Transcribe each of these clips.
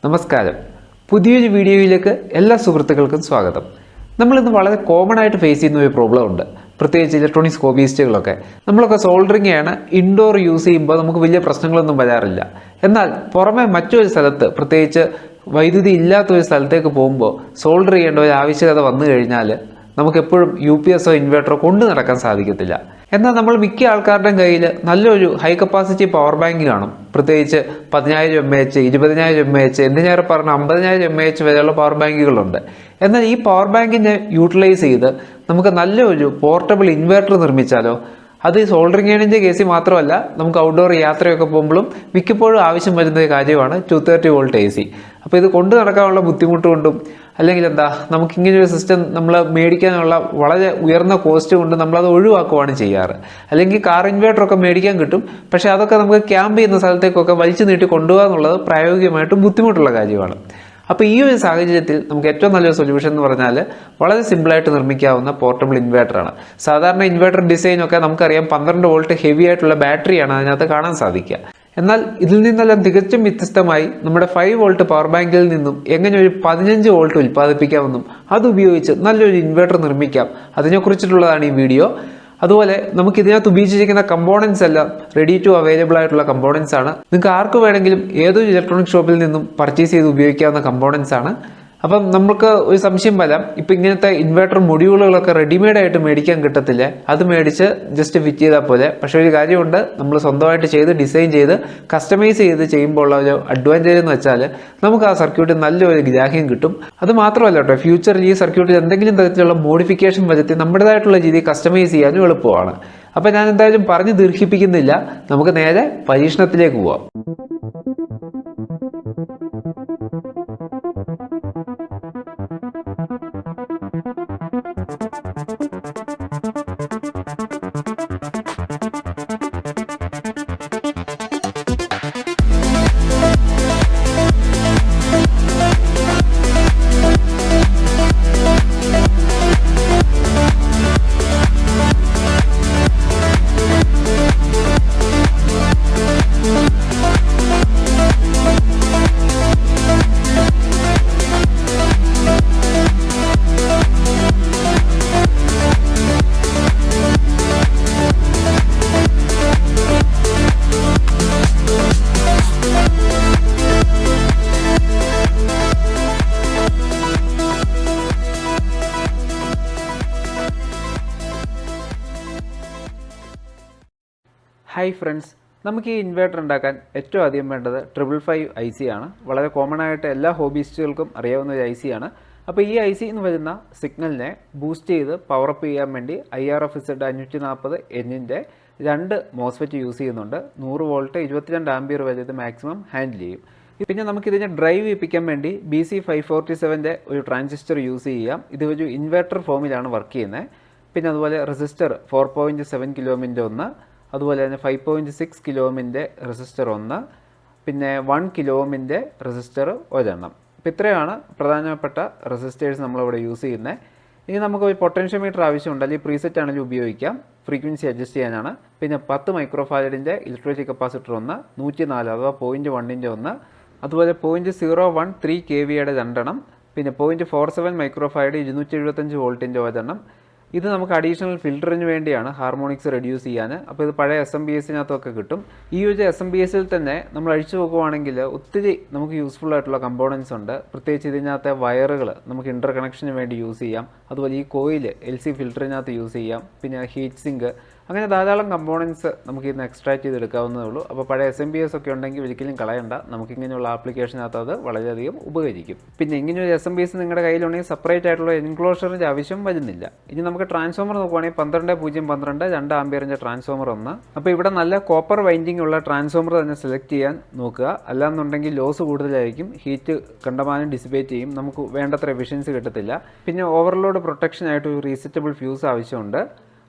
നമസ്കാരം. പുതിയൊരു വീഡിയോയിലേക്ക് എല്ലാ സുഹൃത്തുക്കൾക്കും സ്വാഗതം. നമ്മളിന്ന് വളരെ കോമൺ ആയിട്ട് ഫേസ് ചെയ്യുന്ന ഒരു പ്രോബ്ലം ഉണ്ട്, പ്രത്യേകിച്ച് ഇലക്ട്രോണിക്സ് ഹോബിയിസ്റ്റുകളൊക്കെ. നമ്മളൊക്കെ സോൾഡറിങ് ആണ് ഇൻഡോർ യൂസ് ചെയ്യുമ്പോൾ നമുക്ക് വലിയ പ്രശ്നങ്ങളൊന്നും വരാറില്ല. എന്നാൽ പുറമെ മറ്റൊരു സ്ഥലത്ത്, പ്രത്യേകിച്ച് വൈദ്യുതി ഇല്ലാത്തൊരു സ്ഥലത്തേക്ക് പോകുമ്പോൾ സോൾഡർ ചെയ്യേണ്ട ഒരു ആവശ്യകത വന്നു കഴിഞ്ഞാൽ നമുക്കെപ്പോഴും UPS ഇൻവെർട്ടറോ കൊണ്ടു നടക്കാൻ സാധിക്കത്തില്ല. എന്നാൽ നമ്മൾ മിക്ക ആൾക്കാരുടെയും കയ്യിൽ നല്ലൊരു ഹൈ കപ്പാസിറ്റി പവർ ബാങ്ക് കാണും. പ്രത്യേകിച്ച് 10,000 mAh, 20,000 mAh, എന്തിനേറെ പറഞ്ഞ 50,000 mAh വരെയുള്ള പവർ ബാങ്കുകളുണ്ട്. എന്നാൽ ഈ പവർ ബാങ്കിനെ യൂട്ടിലൈസ് ചെയ്ത് നമുക്ക് നല്ലൊരു പോർട്ടബിൾ ഇൻവെർട്ടർ നിർമ്മിച്ചാലോ? അത് സോൾഡറിങ് ഏണിൻ്റെ കേസിൽ മാത്രമല്ല, നമുക്ക് ഔട്ട്ഡോർ യാത്രയൊക്കെ പോകുമ്പോഴും മിക്കപ്പോഴും ആവശ്യം വരുന്ന ഒരു കാര്യമാണ് 230 volt AC. അപ്പോൾ ഇത് കൊണ്ടു നടക്കാനുള്ള ബുദ്ധിമുട്ട് കൊണ്ടും, അല്ലെങ്കിൽ നമുക്കിങ്ങനൊരു സിസ്റ്റം നമ്മൾ മേടിക്കാനുള്ള വളരെ ഉയർന്ന കോസ്റ്റ് കൊണ്ട് നമ്മളത് ഒഴിവാക്കുകയാണ് ചെയ്യാറ്. അല്ലെങ്കിൽ കാർ ഇൻവേർട്ടറൊക്കെ മേടിക്കാൻ കിട്ടും, പക്ഷേ അതൊക്കെ നമുക്ക് ക്യാമ്പ് ചെയ്യുന്ന സ്ഥലത്തേക്കൊക്കെ വലിച്ചു നീട്ടി കൊണ്ടുപോകുക എന്നുള്ളത് പ്രായോഗികമായിട്ടും ബുദ്ധിമുട്ടുള്ള കാര്യമാണ്. അപ്പോൾ ഈ ഒരു സാഹചര്യത്തിൽ നമുക്ക് ഏറ്റവും നല്ലൊരു സൊല്യൂഷൻ എന്ന് പറഞ്ഞാൽ വളരെ സിമ്പിളായിട്ട് നിർമ്മിക്കാവുന്ന പോർട്ടബിൾ ഇൻവേർട്ടറാണ്. സാധാരണ ഇൻവേർട്ടർ ഡിസൈനൊക്കെ നമുക്കറിയാം, 12 വോൾട്ട് ഹെവി ആയിട്ടുള്ള ബാറ്ററിയാണ് അതിനകത്ത് കാണാൻ സാധിക്കുക. എന്നാൽ ഇതിൽ നിന്നെല്ലാം തികച്ചും വ്യത്യസ്തമായി നമ്മുടെ 5 വോൾട്ട് പവർ ബാങ്കിൽ നിന്നും എങ്ങനെ ഒരു 15 വോൾട്ട് ഉൽപ്പാദിപ്പിക്കാമെന്നും അതുപയോഗിച്ച് നല്ലൊരു ഇൻവേർട്ടർ നിർമ്മിക്കാം, അതിനെക്കുറിച്ചിട്ടുള്ളതാണ് ഈ വീഡിയോ. അതുപോലെ നമുക്ക് ഇതിനകത്ത് ഉപയോഗിച്ചിരിക്കുന്ന കമ്പോണൻസ് എല്ലാം റെഡി ടു അവൈലബിൾ ആയിട്ടുള്ള കമ്പോണൻസ് ആണ്. നിങ്ങൾക്ക് ആർക്ക് വേണമെങ്കിലും ഏതൊരു ഇലക്ട്രോണിക് ഷോപ്പിൽ നിന്നും പർച്ചേസ് ചെയ്ത് ഉപയോഗിക്കാവുന്ന കമ്പോണൻസ് ആണ്. അപ്പം നമുക്ക് ഒരു സംശയം വരാം, ഇപ്പം ഇങ്ങനത്തെ ഇൻവെർട്ടർ മൊഡ്യൂളുകളൊക്കെ റെഡിമെയ്ഡ് ആയിട്ട് മേടിക്കാൻ കിട്ടത്തില്ല, അത് മേടിച്ച് ജസ്റ്റ് ഫിറ്റ് ചെയ്താൽ പോലെ. പക്ഷേ ഒരു കാര്യമുണ്ട്, നമ്മൾ സ്വന്തമായിട്ട് ചെയ്ത് ഡിസൈൻ ചെയ്ത് കസ്റ്റമൈസ് ചെയ്ത് ചെയ്യുമ്പോൾ ഉള്ള ഒരു അഡ്വാൻറ്റേജ് എന്ന് വെച്ചാൽ നമുക്ക് ആ സർക്യൂട്ടിൽ നല്ലൊരു ഗ്രാഹ്യം കിട്ടും. അത് മാത്രമല്ല കേട്ടോ, ഫ്യൂച്ചറിൽ ഈ സർക്യൂട്ടിൽ എന്തെങ്കിലും തരത്തിലുള്ള മോഡിഫിക്കേഷൻ വരുത്തി നമ്മുടേതായിട്ടുള്ള രീതിയിൽ കസ്റ്റമൈസ് ചെയ്യാനും എളുപ്പമാണ്. അപ്പം ഞാൻ എന്തായാലും പറഞ്ഞ് ദീർഘിപ്പിക്കുന്നില്ല, നമുക്ക് നേരെ പരീക്ഷണത്തിലേക്ക് പോവാം. ഹായ് ഫ്രണ്ട്സ്, നമുക്ക് ഈ ഇൻവേർട്ടർ ഉണ്ടാക്കാൻ ഏറ്റവും ആദ്യം വേണ്ടത് 555 IC ആണ്. വളരെ കോമൺ ആയിട്ട് എല്ലാ ഹോബിസ്റ്റുകൾക്കും അറിയാവുന്ന ഒരു IC ആണ്. അപ്പോൾ ഈ IC എന്ന് വരുന്ന സിഗ്നലിനെ ബൂസ്റ്റ് ചെയ്ത് പവറപ്പ് ചെയ്യാൻ വേണ്ടി IRFZ 540N രണ്ട് മോസ്ഫെറ്റ് യൂസ് ചെയ്യുന്നുണ്ട്. 100 വോൾട്ട് 22 ആംപിയർ വരെ ഇത് മാക്സിമം ഹാൻഡിൽ ചെയ്യും. പിന്നെ നമുക്കിതിനെ ഡ്രൈവ് ചെയ്യിപ്പിക്കാൻ വേണ്ടി BC547 ഒരു ട്രാൻസിസ്റ്റർ യൂസ് ചെയ്യാം. ഇത് ഒരു ഇൻവേർട്ടർ ഫോമിലാണ് വർക്ക് ചെയ്യുന്നത്. പിന്നെ അതുപോലെ റെസിസ്റ്റർ 4.7 കിലോമിൻ്റെ ഒന്ന്, അതുപോലെ തന്നെ 5.6 കിലോമിൻ്റെ റെസിസ്റ്റർ ഒന്ന്, പിന്നെ 1 കിലോമിൻ്റെ റെസിസ്റ്റർ ഒരെണ്ണം. അപ്പോൾ ഇത്രയാണ് പ്രധാനപ്പെട്ട റെസിസ്റ്റേഴ്സ് നമ്മളിവിടെ യൂസ് ചെയ്യുന്നത്. ഇനി നമുക്ക് ഒരു പൊട്ടൻഷ്യോമീറ്റർ ആവശ്യമുണ്ട്, അല്ലെങ്കിൽ പ്രീസെറ്റ് ആണെങ്കിൽ ഉപയോഗിക്കാം, ഫ്രീക്വൻസി അഡ്ജസ്റ്റ് ചെയ്യാനാണ്. പിന്നെ 10 മൈക്രോഫാരഡിൻ്റെ ഇലക്ട്രിക് കപ്പാസിറ്റർ ഒന്ന്, 104 അഥവാ 0.1 ഒന്ന്, അതുപോലെ 0.013 kVയുടെ രണ്ടെണ്ണം, പിന്നെ 0.47 മൈക്രോഫാരഡ് 275 വോൾട്ടിൻ്റെ ഒരെണ്ണം. ഇത് നമുക്ക് അഡീഷണൽ ഫിൽറ്ററിന് വേണ്ടിയാണ്, ഹാർമോണിക്സ് റെഡ്യൂസ് ചെയ്യാൻ. അപ്പോൾ ഇത് പഴയ SMPSനകത്തൊക്കെ കിട്ടും. ഈ ഒരു SMPSൽ തന്നെ നമ്മൾ അഴിച്ചു നോക്കുവാണെങ്കിൽ ഒത്തിരി നമുക്ക് യൂസ്ഫുൾ ആയിട്ടുള്ള കമ്പോണൻസ് ഉണ്ട്. പ്രത്യേകിച്ച് ഇതിനകത്തെ വയറുകൾ നമുക്ക് ഇൻ്റർ കണക്ഷന് വേണ്ടി യൂസ് ചെയ്യാം. അതുപോലെ ഈ കോയിൽ LC ഫിൽറ്ററിനകത്ത് യൂസ് ചെയ്യാം. പിന്നെ ഹീറ്റ് സിങ്ക്, അങ്ങനെ ധാരാളം കമ്പോണൻസ് നമുക്ക് ഇന്ന് എക്സ്ട്രാക്ട് ചെയ്തെടുക്കാവുന്നതേ ഉള്ളൂ. അപ്പോൾ പഴയ SMPS ഒക്കെ ഉണ്ടെങ്കിൽ ഒരിക്കലും കളയണ്ട, നമുക്കിങ്ങനെയുള്ള ആപ്ലിക്കേഷനകത്ത് അത് വളരെയധികം ഉപകരിക്കും. പിന്നെ ഇങ്ങനെ ഒരു SMPS നിങ്ങളുടെ കയ്യിലുണ്ടെങ്കിൽ സെപ്പറേറ്റ് ആയിട്ടുള്ള എൻക്ലോഷറിൻ്റെ ആവശ്യം വരുന്നില്ല. ഇനി നമുക്ക് ട്രാൻസ്ഫോമർ നോക്കുവാണെങ്കിൽ 12.012 2 ആംപിയറിൻ്റെ ട്രാൻസ്ഫോമർ ഒന്ന്. അപ്പോൾ ഇവിടെ നല്ല കോപ്പർ വൈൻഡിങ് ഉള്ള ട്രാൻസ്ഫോമർ തന്നെ സെലക്ട് ചെയ്യാൻ നോക്കുക, അല്ലാന്നുണ്ടെങ്കിൽ ലോസ് കൂടുതലായിരിക്കും, ഹീറ്റ് കണ്ടമാനം ഡിസിപ്പേറ്റ് ചെയ്യും, നമുക്ക് വേണ്ടത്ര എഫിഷ്യൻസി കിട്ടത്തില്ല. പിന്നെ ഓവർലോഡ് പ്രൊട്ടക്ഷനായിട്ട് ഒരു റീസെറ്റബിൾ ഫ്യൂസ് ആവശ്യമുണ്ട്.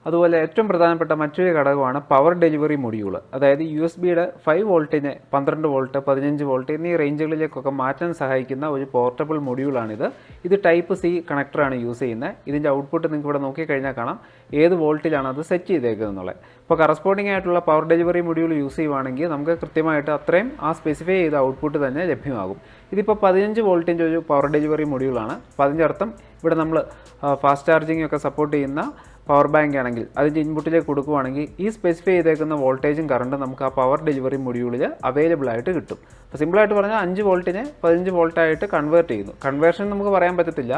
അതുപോലെ ഏറ്റവും പ്രധാനപ്പെട്ട മറ്റൊരു ഘടകമാണ് പവർ ഡെലിവറി മൊഡ്യൂൾ. അതായത് USB-യുടെ 5 വോൾട്ടിനെ 12 വോൾട്ട് 15 വോൾട്ട് എന്നീ റേഞ്ചുകളിലേക്കൊക്കെ മാറ്റാൻ സഹായിക്കുന്ന ഒരു പോർട്ടബിൾ മൊഡ്യൂളാണിത്. ഇത് ടൈപ്പ് C കണക്ടറാണ് യൂസ് ചെയ്യുന്നത്. ഇതിൻ്റെ ഔട്ട്പുട്ട് നിങ്ങൾക്ക് ഇവിടെ നോക്കിക്കഴിഞ്ഞാൽ കാണാം ഏത് വോൾട്ടിലാണ് അത് സെറ്റ് ചെയ്തേക്കുന്നത് എന്നുള്ളത്. ഇപ്പോൾ കറസ്പോണ്ടിങ് ആയിട്ടുള്ള പവർ ഡെലിവറി മൊഡ്യൂൾ യൂസ് ചെയ്യുവാണെങ്കിൽ നമുക്ക് കൃത്യമായിട്ട് അത്രയും ആ സ്പെസിഫൈ ചെയ്ത ഔട്ട്പുട്ട് തന്നെ ലഭ്യമാകും. ഇതിപ്പോൾ 15 വോൾട്ടിൻ്റെ ഒരു പവർ ഡെലിവറി മൊഡ്യൂളാണ്. അപ്പോൾ അതിൻ്റെ അർത്ഥം ഇവിടെ നമ്മൾ ഫാസ്റ്റ് ചാർജിങ് ഒക്കെ സപ്പോർട്ട് ചെയ്യുന്ന പവർ ബാങ്ക് ആണെങ്കിൽ അതിൻ്റെ ഇൻപുട്ടിലേക്ക് കൊടുക്കുകയാണെങ്കിൽ ഈ സ്പെസിഫൈ ചെയ്തേക്കുന്ന വോൾട്ടേജും കറണ്ടും നമുക്ക് ആ പവർ ഡെലിവറി മൊഡ്യൂളിൽ അവൈലബിൾ ആയിട്ട് കിട്ടും. അപ്പോൾ സിമ്പിളായിട്ട് പറഞ്ഞാൽ 5 വോൾട്ടിനെ 15 വോൾട്ടായിട്ട് കൺവേർട്ട് ചെയ്യുന്നു. കൺവേർഷൻ നമുക്ക് പറയാൻ പറ്റത്തില്ല,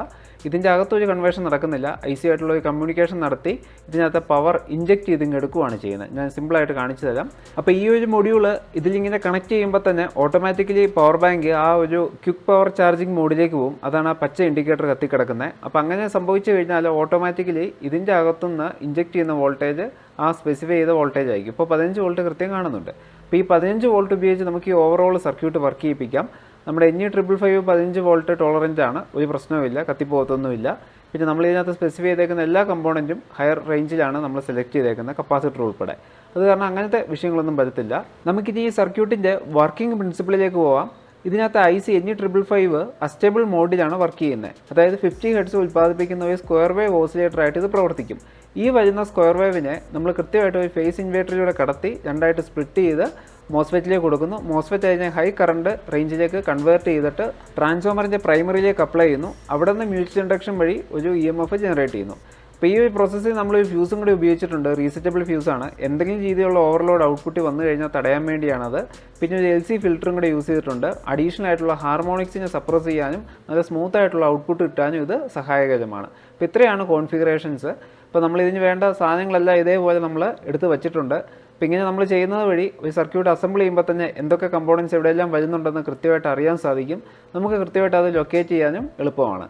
ഇതിൻ്റെ അകത്തൊരു കൺവേർഷൻ നടക്കുന്നില്ല. IC ആയിട്ടുള്ള ഒരു കമ്മ്യൂണിക്കേഷൻ നടത്തി ഇതിനകത്ത് പവർ ഇഞ്ചെക്ട് ചെയ്ത് ഇങ്ങ് എടുക്കുകയാണ് ചെയ്യുന്നത്. ഞാൻ സിമ്പിളായിട്ട് കാണിച്ചു തരാം. അപ്പോൾ ഈ ഒരു മൊഡ്യൂൾ ഇതിലിങ്ങനെ കണക്ട് ചെയ്യുമ്പോൾ തന്നെ ഓട്ടോമാറ്റിക്കലി പവർ ബാങ്ക് ആ ഒരു ക്വിക്ക് പവർ ചാർജിങ് മോഡിലേക്ക് പോകും. അതാണ് ആ പച്ച ഇൻഡിക്കേറ്റർ കത്തിക്കിടക്കുന്നത്. അപ്പോൾ അങ്ങനെ സംഭവിച്ചു കഴിഞ്ഞാൽ ഓട്ടോമാറ്റിക്കലി ഇതിൻ്റെ അകത്തുനിന്ന് ഇഞ്ചെക്ട് ചെയ്യുന്ന വോൾട്ടേജ് ആ സ്പെസിഫൈ ചെയ്ത വോൾട്ടേജ് ആയിരിക്കും. ഇപ്പോൾ 15 വോൾട്ട് കൃത്യം കാണുന്നുണ്ട്. അപ്പോൾ ഈ 15 വോൾട്ട് ഉപയോഗിച്ച് നമുക്ക് ഈ ഓവറോൾ സർക്യൂട്ട് വർക്ക് ചെയ്യിപ്പിക്കാം. നമ്മുടെ NE555 15 വോൾട്ട് ടോളറൻ്റ് ആണ്, ഒരു പ്രശ്നവുമില്ല, കത്തിപ്പോകത്തൊന്നുമില്ല. പിന്നെ നമ്മൾ ഇതിനകത്ത് സ്പെസിഫൈ ചെയ്തേക്കുന്ന എല്ലാ കമ്പോണൻറ്റും ഹയർ റേഞ്ചിലാണ് നമ്മൾ സെലക്ട് ചെയ്തേക്കുന്നത്, കപ്പാസിറ്റർ ഉൾപ്പെടെ. അത് കാരണം അങ്ങനത്തെ വിഷയങ്ങളൊന്നും വരത്തില്ല. നമുക്കിനി ഈ സർക്യൂട്ടിൻ്റെ വർക്കിംഗ് പ്രിൻസിപ്പിളിലേക്ക് പോവാം. ഇതിനകത്ത് IC NE555 അസ്റ്റേബിൾ മോഡിലാണ് വർക്ക് ചെയ്യുന്നത്. അതായത് 50 ഹെർട്സ് ഉൽപ്പാദിപ്പിക്കുന്ന ഒരു സ്ക്വയർ വേവ് ഓസിലേറ്ററായിട്ട് ഇത് പ്രവർത്തിക്കും. ഈ വരുന്ന സ്ക്വയർ വേവിനെ നമ്മൾ കൃത്യമായിട്ട് ഒരു ഫേസ് ഇൻവേർട്ടറിലൂടെ കടത്തി രണ്ടായിട്ട് സ്പ്ലിറ്റ് ചെയ്ത് മോസ്ഫെറ്റിലേക്ക് കൊടുക്കുന്നു. മോസ്ഫെറ്റ് അതിനെ ഹൈ കറണ്ട് റേഞ്ചിലേക്ക് കൺവേർട്ട് ചെയ്തിട്ട് ട്രാൻസ്ഫോമറിൻ്റെ പ്രൈമറിയിലേക്ക് അപ്ലൈ ചെയ്യുന്നു. അവിടെ നിന്ന് മ്യൂച്വൽ ഇൻഡക്ഷൻ വഴി ഒരു EMF ജനറേറ്റ് ചെയ്യുന്നു. അപ്പോൾ ഈ ഒരു പ്രോസസ്സിൽ നമ്മൾ ഒരു ഫ്യൂസും കൂടി ഉപയോഗിച്ചിട്ടുണ്ട്. റീസെറ്റബിൾ ഫ്യൂസാണ്. എന്തെങ്കിലും രീതിയിലുള്ള ഓവർലോഡ് ഔട്ട്പുട്ട് വന്നു കഴിഞ്ഞാൽ തടയാൻ വേണ്ടിയാണത്. പിന്നെ ഒരു LC ഫിൽറ്ററും കൂടി യൂസ് ചെയ്തിട്ടുണ്ട്. അഡീഷണൽ ആയിട്ടുള്ള ഹാർമോണിക്സിനെ സപ്രസ് ചെയ്യാനും നല്ല സ്മൂത്ത് ആയിട്ടുള്ള ഔട്ട്പുട്ട് കിട്ടാനും ഇത് സഹായകരമാണ്. അപ്പോൾ ഇത്രയാണ് കോൺഫിഗറേഷൻസ്. അപ്പോൾ നമ്മളിതിന് വേണ്ട സാധനങ്ങളെല്ലാം ഇതേപോലെ നമ്മൾ എടുത്ത് വച്ചിട്ടുണ്ട്. അപ്പോൾ ഇങ്ങനെ നമ്മൾ ചെയ്യുന്നത് വഴി ഒരു സർക്യൂട്ട് അസംബിൾ ചെയ്യുമ്പോൾ തന്നെ എന്തൊക്കെ കമ്പോണൻസ് എവിടെയെല്ലാം വരുന്നുണ്ടെന്ന് കൃത്യമായിട്ട് അറിയാൻ സാധിക്കും. നമുക്ക് കൃത്യമായിട്ട് അത് ലൊക്കേറ്റ് ചെയ്യാനും എളുപ്പമാണ്.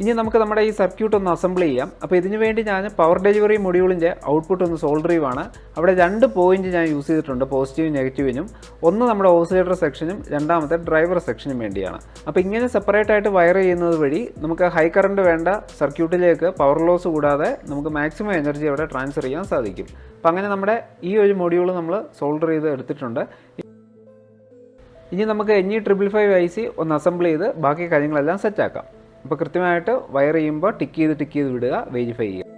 ഇനി നമുക്ക് നമ്മുടെ ഈ സർക്യൂട്ട് ഒന്ന് അസംബിൾ ചെയ്യാം. അപ്പോൾ ഇതിനു വേണ്ടി ഞാൻ പവർ ഡെലിവറി മൊഡ്യൂളിൻ്റെ ഔട്ട്പുട്ട് ഒന്ന് സോൾഡർ ചെയ്യുവാണ്. അവിടെ 2 പോയിന്റ് ഞാൻ യൂസ് ചെയ്തിട്ടുണ്ട്, പോസിറ്റീവും നെഗറ്റീവിനും. ഒന്ന് നമ്മുടെ ഓസിലേറ്റർ സെക്ഷനും രണ്ടാമത്തെ ഡ്രൈവർ സെക്ഷനും വേണ്ടിയാണ്. അപ്പോൾ ഇങ്ങനെ സെപ്പറേറ്റ് ആയിട്ട് വയർ ചെയ്യുന്നത് വഴി നമുക്ക് ഹൈ കറണ്ട് വേണ്ട സർക്യൂട്ടിലേക്ക് പവർ ലോസ് കൂടാതെ നമുക്ക് മാക്സിമം എനർജി അവിടെ ട്രാൻസ്ഫർ ചെയ്യാൻ സാധിക്കും. അപ്പോൾ അങ്ങനെ നമ്മുടെ ഈ ഒരു മൊഡ്യൂൾ നമ്മൾ സോൾഡർ ചെയ്ത് എടുത്തിട്ടുണ്ട്. ഇനി നമുക്ക് NE555 IC ഒന്ന് അസംബിൾ ചെയ്ത് ബാക്കി കാര്യങ്ങളെല്ലാം സെറ്റാക്കാം. അപ്പോൾ കൃത്യമായിട്ട് വയർ ചെയ്യുമ്പോൾ ടിക്ക് ചെയ്ത് വിടുക, വെരിഫൈ ചെയ്യുക.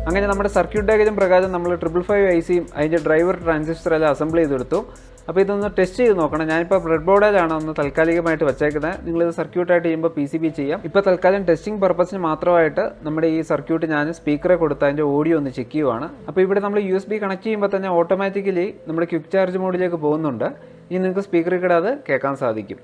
അങ്ങനെ നമ്മുടെ സർക്യൂട്ട് ഡയഗ്രം പ്രകാരം നമ്മൾ 555 ICയും അതിൻ്റെ ഡ്രൈവർ ട്രാൻസിസ്റ്ററെല്ലാം അസംബിൾ ചെയ്തെടുത്തു. അപ്പോൾ ഇതൊന്ന് ടെസ്റ്റ് ചെയ്ത് നോക്കണം. ഞാനിപ്പോൾ ബ്രെഡ് ബോർഡിലാണ് ഒന്ന് താൽക്കാലികമായിട്ട് വെച്ചേക്കുന്നത്. നിങ്ങളിത് സർക്യൂട്ടായിട്ട് ചെയ്യുമ്പോൾ PCB ചെയ്യാം. ഇപ്പോൾ തൽക്കാലം ടെസ്റ്റിംഗ് പർപ്പസിന് മാത്രമായിട്ട് നമ്മുടെ ഈ സർക്യൂട്ട് ഞാൻ സ്പീക്കറെ കൊടുത്ത് അതിൻ്റെ ഓഡിയോ ഒന്ന് ചെക്ക് ചെയ്യുവാണ്. അപ്പോൾ ഇവിടെ നമ്മൾ USB കണക്ട് ചെയ്യുമ്പോൾ തന്നെ ഓട്ടോമാറ്റിക്കലി നമ്മുടെ ക്വിക്ക് ചാർജ് മോഡിലേക്ക് പോകുന്നുണ്ട്. ഇനി നിങ്ങൾക്ക് സ്പീക്കറിൽ കൂടെ അത് കേൾക്കാൻ സാധിക്കും.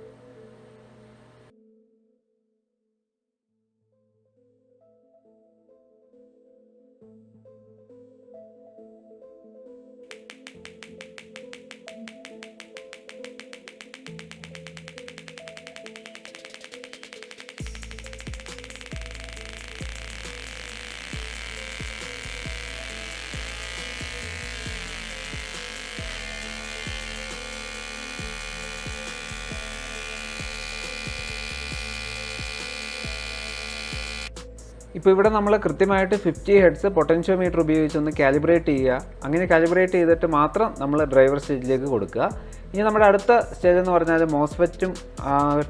ഇപ്പോൾ ഇവിടെ നമ്മൾ കൃത്യമായിട്ട് 50 ഹെർട്സ് പൊട്ടൻഷ്യോമീറ്റർ ഉപയോഗിച്ചൊന്ന് കാലിബ്രേറ്റ് ചെയ്യുക. അങ്ങനെ കാലിബ്രേറ്റ് ചെയ്തിട്ട് മാത്രം നമ്മൾ ഡ്രൈവർ സ്റ്റേജിലേക്ക് കൊടുക്കുക. ഇനി നമ്മുടെ അടുത്ത സ്റ്റേജ് എന്ന് പറഞ്ഞാൽ മോസ്ഫെറ്റും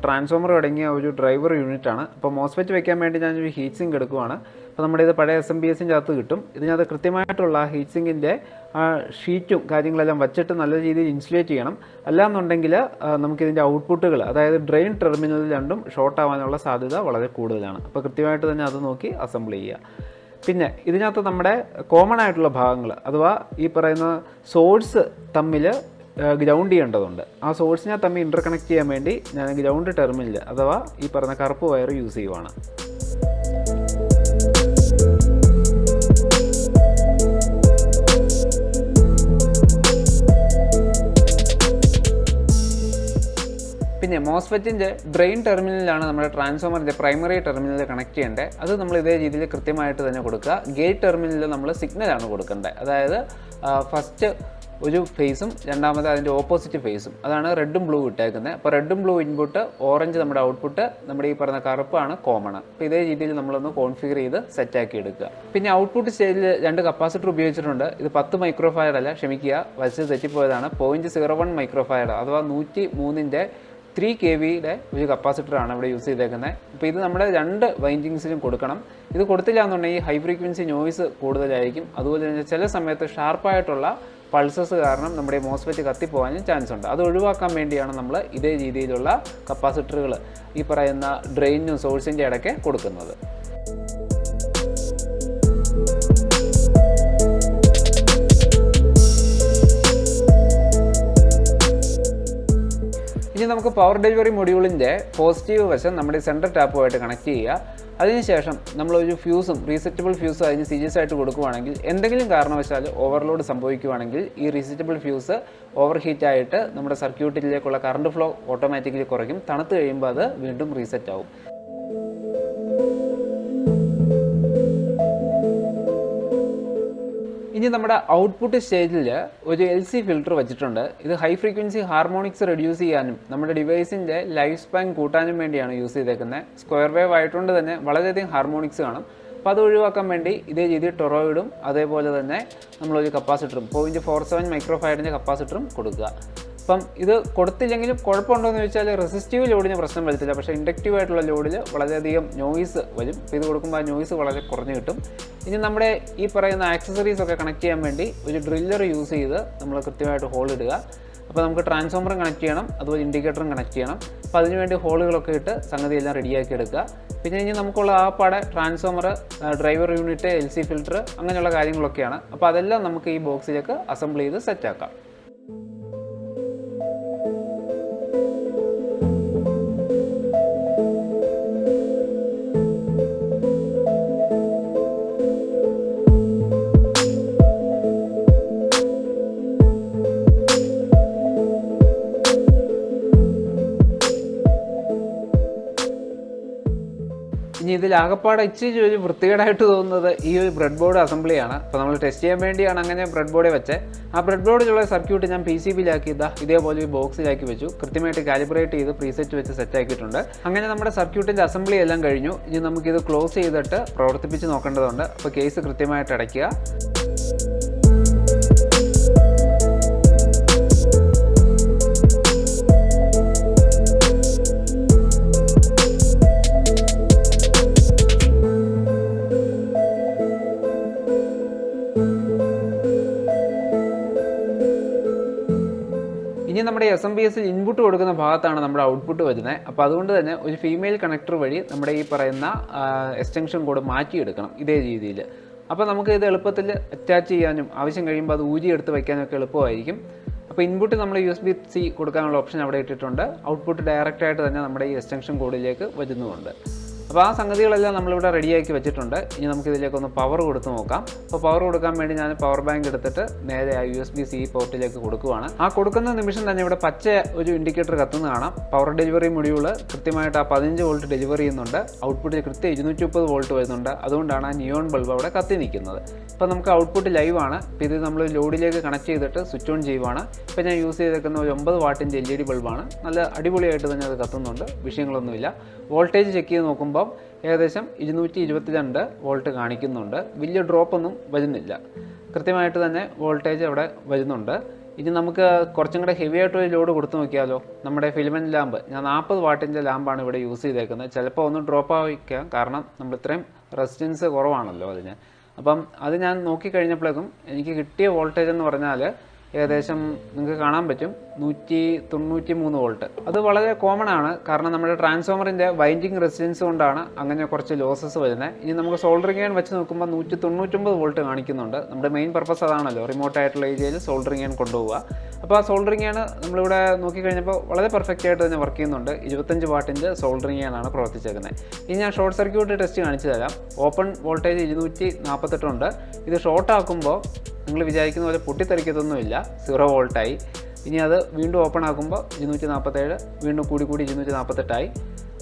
ട്രാൻസ്ഫോമറും അടങ്ങിയ ഒരു ഡ്രൈവർ യൂണിറ്റാണ്. അപ്പോൾ മോസ്ഫെറ്റ് വെക്കാൻ വേണ്ടി ഞാനൊരു ഹീറ്റ് സിങ്ക് എടുക്കുവാണ്. അപ്പോൾ നമ്മുടെ ഇത് പഴയ SMPSൻ്റെ അകത്ത് കിട്ടും. ഇതിനകത്ത് കൃത്യമായിട്ടുള്ള ഹീറ്റ് സിങ്കിൻ്റെ ആ ഷീറ്റും കാര്യങ്ങളെല്ലാം വച്ചിട്ട് നല്ല രീതിയിൽ ഇൻസുലേറ്റ് ചെയ്യണം. അല്ലാന്നുണ്ടെങ്കിൽ നമുക്കിതിൻ്റെ ഔട്ട്പുട്ടുകൾ, അതായത് ഡ്രെയിൻ ടെർമിനൽ രണ്ടും ഷോർട്ട് ആവാനുള്ള സാധ്യത വളരെ കൂടുതലാണ്. അപ്പോൾ കൃത്യമായിട്ട് തന്നെ അത് നോക്കി അസംബിൾ ചെയ്യുക. പിന്നെ ഇതിനകത്ത് നമ്മുടെ കോമൺ ആയിട്ടുള്ള ഭാഗങ്ങൾ, അഥവാ ഈ പറയുന്ന സോഴ്സ് തമ്മിൽ ഗ്രൗണ്ട് ചെയ്യേണ്ടതുണ്ട്. ആ സോഴ്സിനെ തമ്മിൽ ഇൻ്റർകണക്ട് ചെയ്യാൻ വേണ്ടി ഞാൻ ഗ്രൗണ്ട് ടെർമിനൽ അഥവാ ഈ പറയുന്ന കറുപ്പ് വയർ യൂസ് ചെയ്യുവാണ്. പിന്നെ മോസ്ഫെറ്റിൻ്റെ ഡ്രെയിൻ ടെർമിനലാണ് നമ്മുടെ ട്രാൻസ്ഫോമറിൻ്റെ പ്രൈമറി ടെർമിനൽ കണക്ട് ചെയ്യേണ്ടത്. അത് നമ്മൾ ഇതേ രീതിയിൽ കൃത്യമായിട്ട് തന്നെ കൊടുക്കുക. ഗേറ്റ് ടെർമിനലിൽ നമ്മൾ സിഗ്നലാണ് കൊടുക്കേണ്ടത്. അതായത് ഫസ്റ്റ് ഒരു ഫേസും രണ്ടാമത് അതിൻ്റെ ഓപ്പോസിറ്റ് ഫേസും, അതാണ് റെഡും ബ്ലൂ ഇട്ടേക്കുന്നത്. അപ്പോൾ റെഡും ബ്ലൂ ഇൻപുട്ട്, ഓറഞ്ച് നമ്മുടെ ഔട്ട്പുട്ട്, നമ്മുടെ ഈ പറഞ്ഞ കറുപ്പാണ് കോമൺ. അപ്പോൾ ഇതേ രീതിയിൽ നമ്മളൊന്ന് കോൺഫിഗർ ചെയ്ത് സെറ്റാക്കി എടുക്കുക. പിന്നെ ഔട്ട്പുട്ട് സ്റ്റേജിൽ 2 കപ്പാസിറ്റർ ഉപയോഗിച്ചിട്ടുണ്ട്. ഇത് 10 മൈക്രോഫാരഡ് അല്ല, ക്ഷമിക്കുക, വച്ച് തെറ്റിപ്പോയതാണ്. 0.01 മൈക്രോഫാരഡ് അഥവാ 103ൻ്റെ 3 kVയുടെ ഒരു കപ്പാസിറ്ററാണ് ഇവിടെ യൂസ് ചെയ്തേക്കുന്നത്. അപ്പോൾ ഇത് നമ്മുടെ 2 വൈൻഡിങ്സിലും കൊടുക്കണം. ഇത് കൊടുത്തില്ല എന്നുണ്ടെങ്കിൽ ഹൈ ഫ്രീക്വൻസി നോയ്സ് കൂടുതലായിരിക്കും. അതുപോലെ തന്നെ ചില സമയത്ത് ഷാർപ്പായിട്ടുള്ള പൾസസ് കാരണം നമ്മുടെ മോസ്ഫെറ്റ് കത്തിപ്പോകാനും ചാൻസ് ഉണ്ട്. അത് ഒഴിവാക്കാൻ വേണ്ടിയാണ് നമ്മൾ ഇതേ രീതിയിലുള്ള കപ്പാസിറ്ററുകൾ ഈ പറയുന്ന ഡ്രെയിനും സോഴ്സിൻ്റെ ഇടയ്ക്ക് കൊടുക്കുന്നത്. ഇനി നമുക്ക് പവർ ഡെലിവറി മൊഡ്യൂളിൻ്റെ പോസിറ്റീവ് വശം നമ്മുടെ സെൻട്രൽ ടാപ്പുമായിട്ട് കണക്ട് ചെയ്യുക. അതിനുശേഷം നമ്മളൊരു ഫ്യൂസും റീസെറ്റബിൾ ഫ്യൂസും അതിന് സീരീസ് ആയിട്ട് കൊടുക്കുകയാണെങ്കിൽ എന്തെങ്കിലും കാരണവശാൽ ഓവർലോഡ് സംഭവിക്കുകയാണെങ്കിൽ ഈ റീസെറ്റബിൾ ഫ്യൂസ് ഓവർ ഹീറ്റായിട്ട് നമ്മുടെ സർക്യൂട്ടിലേക്കുള്ള കറണ്ട് ഫ്ലോ ഓട്ടോമാറ്റിക്കലി കുറയ്ക്കും. തണുത്ത് കഴിയുമ്പോൾ അത് വീണ്ടും റീസെറ്റ് ആവും. ഇനി നമ്മുടെ ഔട്ട്പുട്ട് സ്റ്റേജിൽ ഒരു LC ഫിൽറ്റർ വെച്ചിട്ടുണ്ട്. ഇത് ഹൈ ഫ്രീക്വൻസി ഹാർമോണിക്സ് റെഡ്യൂസ് ചെയ്യാനും നമ്മുടെ ഡിവൈസിൻ്റെ ലൈഫ് സ്പാൻ കൂട്ടാനും വേണ്ടിയാണ് യൂസ് ചെയ്തേക്കുന്നത്. സ്ക്വയർ വേവ് ആയതുകൊണ്ട് തന്നെ വളരെയധികം ഹാർമോണിക്സ് കാണും. അപ്പോൾ അത് ഒഴിവാക്കാൻ വേണ്ടി ഇതേ രീതിയിൽ ടൊറോയിഡും അതേപോലെ തന്നെ നമ്മളൊരു കപ്പാസിറ്ററും 0.47 മൈക്രോഫാരഡിൻ്റെ കപ്പാസിറ്ററും കൊടുക്കുക. അപ്പം ഇത് കൊടുത്തില്ലെങ്കിലും കുഴപ്പമുണ്ടോ എന്ന് ചോദിച്ചാൽ റെസിസ്റ്റീവ് ലോഡിന് പ്രശ്നം വരത്തില്ല. പക്ഷേ ഇൻഡക്റ്റീവ് ആയിട്ടുള്ള ലോഡിൽ വളരെയധികം നോയ്സ് വരും. അപ്പോൾ ഇത് കൊടുക്കുമ്പോൾ ആ നോയ്സ് വളരെ കുറഞ്ഞു കിട്ടും. ഇനി നമ്മുടെ ഈ പറയുന്ന ആക്സസറീസ് ഒക്കെ കണക്ട് ചെയ്യാൻ വേണ്ടി ഒരു ഡ്രില്ലർ യൂസ് ചെയ്ത് നമ്മൾ കൃത്യമായിട്ട് ഹോൾ ഇടുക. അപ്പോൾ നമുക്ക് ട്രാൻസ്ഫോമറും കണക്ട് ചെയ്യണം, അതുപോലെ ഇൻഡിക്കേറ്ററും കണക്ട് ചെയ്യണം. അപ്പോൾ അതിനുവേണ്ടി ഹോളുകളൊക്കെ ഇട്ട് സംഗതി എല്ലാം റെഡിയാക്കി എടുക്കുക. പിന്നെ ഇനി നമുക്കുള്ള ആ പാടെ transformer, driver unit, LC filter അങ്ങനെയുള്ള കാര്യങ്ങളൊക്കെയാണ്. അപ്പോൾ അതെല്ലാം നമുക്ക് ഈ ബോക്സിലേക്ക് അസംബിൾ ചെയ്ത് സെറ്റാക്കാം. ഇനി ഇതിലാകപ്പാടെ ഇച്ചിരി ഒരു വൃത്തികേടായിട്ട് തോന്നുന്നത് ഈ ഒരു ബ്രെഡ് ബോർഡ് അസംബ്ലിയാണ്. അപ്പോൾ നമ്മൾ ടെസ്റ്റ് ചെയ്യാൻ വേണ്ടിയാണ് അങ്ങനെ ബ്രെഡ് ബോർഡ് വെച്ചത്. ആ ബ്രെഡ് ബോർഡിലുള്ള സർക്യൂട്ട് ഞാൻ PCBയിലാക്കി ഇതേപോലെ ഒരു ബോക്സിലാക്കി വെച്ചു. കൃത്യമായിട്ട് കാലിബ്രേറ്റ് ചെയ്ത് പ്രീസെറ്റ് വെച്ച് സെറ്റ് ആക്കിയിട്ടുണ്ട്. അങ്ങനെ നമ്മുടെ സർക്യൂട്ടിൻ്റെ അസംബ്ലി എല്ലാം കഴിഞ്ഞു. ഇനി നമുക്കിത് ക്ലോസ് ചെയ്തിട്ട് പ്രവർത്തിപ്പിച്ച് നോക്കേണ്ടതുണ്ട്. അപ്പോൾ കേസ് കൃത്യമായിട്ട് അടയ്ക്കുക. ഇനി നമ്മുടെ SMPSൽ ഇൻപുട്ട് കൊടുക്കുന്ന ഭാഗത്താണ് നമ്മുടെ ഔട്ട്പുട്ട് വരുന്നത്. അപ്പോൾ അതുകൊണ്ട് തന്നെ ഒരു ഫീമെയിൽ കണക്ടർ വഴി നമ്മുടെ ഈ പറയുന്ന എക്സ്റ്റൻഷൻ കോഡ് മാറ്റിയെടുക്കണം ഇതേ രീതിയിൽ. അപ്പോൾ നമുക്ക് ഇത് എളുപ്പത്തിൽ അറ്റാച്ച് ചെയ്യാനും ആവശ്യം കഴിയുമ്പോൾ അത് ഊരിയെടുത്ത് വയ്ക്കാനൊക്കെ എളുപ്പമായിരിക്കും. അപ്പോൾ ഇൻപുട്ട് നമ്മൾ USB-C കൊടുക്കാനുള്ള ഓപ്ഷൻ അവിടെ ഇട്ടിട്ടുണ്ട്. ഔട്ട്പുട്ട് ഡയറക്റ്റായിട്ട് തന്നെ നമ്മുടെ ഈ എക്സ്റ്റൻഷൻ കോഡിലേക്ക് വരുന്നുമുണ്ട്. അപ്പോൾ ആ സംഗതികളെല്ലാം നമ്മളിവിടെ റെഡിയാക്കി വെച്ചിട്ടുണ്ട്. ഇനി നമുക്കിതിലേക്കൊന്ന് പവർ കൊടുത്ത് നോക്കാം. അപ്പോൾ പവർ കൊടുക്കാൻ വേണ്ടി ഞാൻ പവർ ബാങ്ക് എടുത്തിട്ട് നേരെ ആ USB-C പോർട്ടിലേക്ക് കൊടുക്കുവാണ്. ആ കൊടുക്കുന്ന നിമിഷം തന്നെ ഇവിടെ പച്ച ഒരു ഇൻഡിക്കേറ്റർ കത്തുന്ന കാണാം. പവർ ഡെലിവറി മൊഡ്യൂൾ കൃത്യമായിട്ട് ആ 15 വോൾട്ട് ഡെലിവറി ചെയ്യുന്നുണ്ട്. ഔട്ട്പുട്ടിൽ കൃത്യം 230 വോൾട്ട് വരുന്നുണ്ട്. അതുകൊണ്ടാണ് ആ നിയോൺ ബൾബ് അവിടെ കത്തി നിൽക്കുന്നത്. ഇപ്പോൾ നമുക്ക് ഔട്ട്പുട്ട് ലൈവ് ആണ്. ഇപ്പോൾ ഇത് നമ്മൾ ലോഡിലേക്ക് കണക്ട് ചെയ്തിട്ട് സ്വിച്ച് ഓൺ ചെയ്യുവാണ്. ഇപ്പോൾ ഞാൻ യൂസ് ചെയ്തേക്കുന്ന ഒരു 9 വാട്ടിൻ്റെ LED ബൾബാണ്. നല്ല അടിപൊളിയായിട്ട് തന്നെ അത് കത്തുന്നുണ്ട്, വിഷയങ്ങളൊന്നുമില്ല. വോൾട്ടേജ് ചെക്ക് ചെയ്ത് നോക്കുമ്പോൾ ഏകദേശം 222 വോൾട്ട് കാണിക്കുന്നുണ്ട്. വലിയ ഡ്രോപ്പൊന്നും വരുന്നില്ല. കൃത്യമായിട്ട് തന്നെ വോൾട്ടേജ് അവിടെ വരുന്നുണ്ട്. ഇനി നമുക്ക് കുറച്ചും കൂടെ ഹെവി ആയിട്ടൊരു ലോഡ് കൊടുത്തു നോക്കിയാലോ. നമ്മുടെ ഫിലമെൻറ്റ് ലാമ്പ്, ഞാൻ 40 വാട്ടിൻ്റെ ലാമ്പാണ് ഇവിടെ യൂസ് ചെയ്തേക്കുന്നത്. ചിലപ്പോൾ ഒന്ന് ഡ്രോപ്പ് ആയിരിക്കാം, കാരണം നമ്മൾ ഇത്രയും റെസിസ്റ്റൻസ് കുറവാണല്ലോ അതിന്. അപ്പം അത് ഞാൻ നോക്കിക്കഴിഞ്ഞപ്പോഴേക്കും എനിക്ക് കിട്ടിയ വോൾട്ടേജ് എന്ന് പറഞ്ഞാൽ ഏകദേശം നിങ്ങൾക്ക് കാണാൻ പറ്റും 193 വോൾട്ട്. അത് വളരെ കോമൺ ആണ്, കാരണം നമ്മുടെ ട്രാൻസ്ഫോമറിൻ്റെ വൈൻഡിങ് റെസിസ്റ്റൻസ് കൊണ്ടാണ് അങ്ങനെ കുറച്ച് ലോസസ് വരുന്നത്. ഇനി നമുക്ക് സോൾഡറിംഗ് അയൺ വെച്ച് നോക്കുമ്പോൾ 199 വോൾട്ട് കാണിക്കുന്നുണ്ട്. നമ്മുടെ മെയിൻ പർപ്പസ് അതാണല്ലോ, റിമോട്ട് ആയിട്ടുള്ള ഏരിയയിൽ സോൾഡറിംഗ് അയൺ കൊണ്ടുപോവുക. അപ്പോൾ ആ സോൾഡറിംഗ് അയൺ നമ്മളിവിടെ നോക്കിക്കഴിഞ്ഞപ്പോൾ വളരെ പെർഫെക്റ്റ് ആയിട്ട് തന്നെ വർക്ക് ചെയ്യുന്നുണ്ട്. 25 വാട്ടിൻ്റെ സോൾഡറിംഗ് അയൺ ആണ് പ്രവർത്തിച്ചേക്കുന്നത്. ഇനി ഞാൻ ഷോർട്ട് സർക്യൂട്ട് ടെസ്റ്റ് കാണിച്ചു തരാം. ഓപ്പൺ വോൾട്ടേജ് 248 ഉണ്ട്. ഇത് ഷോർട്ട് ആക്കുമ്പോൾ നിങ്ങൾ വിചാരിക്കുന്ന പോലെ പൊട്ടിത്തെറിക്കത്തൊന്നുമില്ല, 0 വോൾട്ടായി. ഇനി അത് വീണ്ടും ഓപ്പൺ ആക്കുമ്പോൾ 247, വീണ്ടും കൂടി 248ആയി.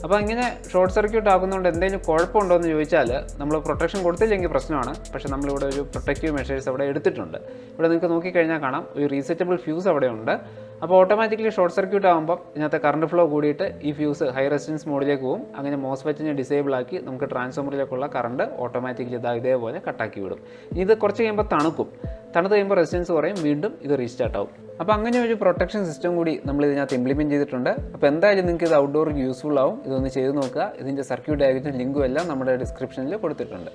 അപ്പോൾ ഇങ്ങനെ ഷോർട്ട് സർക്യൂട്ട് ആകുന്നതുകൊണ്ട് എന്തെങ്കിലും കുഴപ്പമുണ്ടോ എന്ന് ചോദിച്ചാൽ നമ്മൾ പ്രൊട്ടക്ഷൻ കൊടുത്തില്ലെങ്കിൽ പ്രശ്നമാണ്. പക്ഷേ നമ്മളിവിടെ ഒരു പ്രൊട്ടക്റ്റീവ് മെഷേഴ്സ് അവിടെ എടുത്തിട്ടുണ്ട്. ഇവിടെ നിങ്ങൾക്ക് നോക്കിക്കഴിഞ്ഞാൽ കാണാം ഒരു റീസെറ്റബിൾ ഫ്യൂസ് അവിടെ ഉണ്ട്. അപ്പോൾ ഓട്ടോമാറ്റിക്കലി ഷോർട്ട് സർക്യൂട്ട് ആകുമ്പോൾ ഇതിനകത്ത് കറണ്ട് ഫ്ലോ കൂടിയിട്ട് ഈ ഫ്യൂസ് ഹൈ റെസിസ്റ്റൻസ് മോഡിലേക്ക് പോകും. അങ്ങനെ മോസ്ഫെറ്റിനെ ഡിസേബിൾ ആക്കി നമുക്ക് ട്രാൻസ്ഫോമറിലേക്കുള്ള കറണ്ട് ഓട്ടോമാറ്റിക്കലി ഇതേപോലെ കട്ടാക്കി വിടും. ഇത് കുറച്ച് കഴിയുമ്പോൾ തണുത്ത് കഴിയുമ്പോൾ റെസിസ്റ്റൻസ് കുറയും, വീണ്ടും ഇത് റീസ്റ്റാർട്ട് ആവും. അപ്പോൾ അങ്ങനെ ഒരു പ്രൊട്ടക്ഷൻ സിസ്റ്റം കൂടി നമ്മൾ ഇതിനകത്ത് ഇംപ്ലിമെൻറ്റ് ചെയ്തിട്ടുണ്ട്. അപ്പോൾ എന്തായാലും നിങ്ങൾക്ക് ഇത് ഔട്ട്ഡോർ യൂസ്ഫുൾ ആവും. ഇതൊന്ന് ചെയ്ത് നോക്കുക. ഇതിൻ്റെ സർക്യൂട്ട് ഡയഗ്രറ്റും ലിങ്കും എല്ലാം നമ്മുടെ ഡിസ്ക്രിപ്ഷനിൽ കൊടുത്തിട്ടുണ്ട്.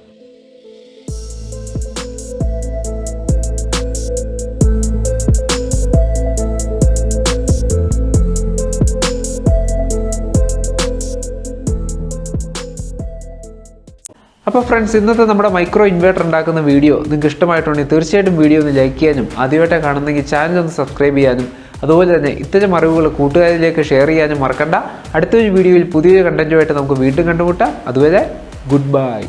അപ്പോൾ ഫ്രണ്ട്സ്, ഇന്നത്തെ നമ്മുടെ മൈക്രോ ഇൻവേർട്ടർ ഉണ്ടാക്കുന്ന വീഡിയോ നിങ്ങൾക്ക് ഇഷ്ടമായിട്ടുണ്ടെങ്കിൽ തീർച്ചയായിട്ടും വീഡിയോ ഒന്ന് ലൈക്ക് ചെയ്യാനും, ആദ്യമായിട്ട് കാണുന്നെങ്കിൽ ചാനൽ ഒന്ന് സബ്സ്ക്രൈബ് ചെയ്യാനും, അതുപോലെ തന്നെ ഇത്തരം അറിവുകൾ കൂട്ടുകാരിലേക്ക് ഷെയർ ചെയ്യാനും മറക്കണ്ട. അടുത്തൊരു വീഡിയോയിൽ പുതിയൊരു കണ്ടന്റുമായിട്ട് നമുക്ക് വീണ്ടും കണ്ടുമുട്ടാം. അതുവരെ ഗുഡ് ബൈ.